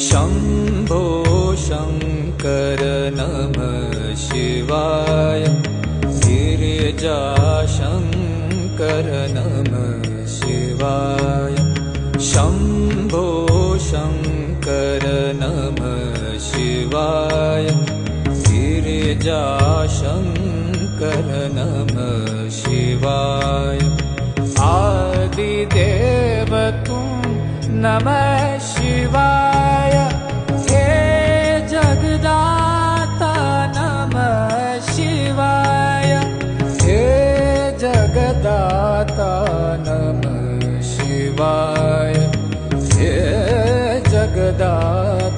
शम्भो शङ्कर नमः शिवाय। गिरिजाशङ्कर नमः शिवाय। शम्भो शङ्कर नमः शिवाय। गिरिजाशङ्कर नमः शिवाय। आदिदेव तुम नमः शिवाय। हे जगदाता नमः शिवाय। हे जगदाता नमः शिवाय। हे जगदाता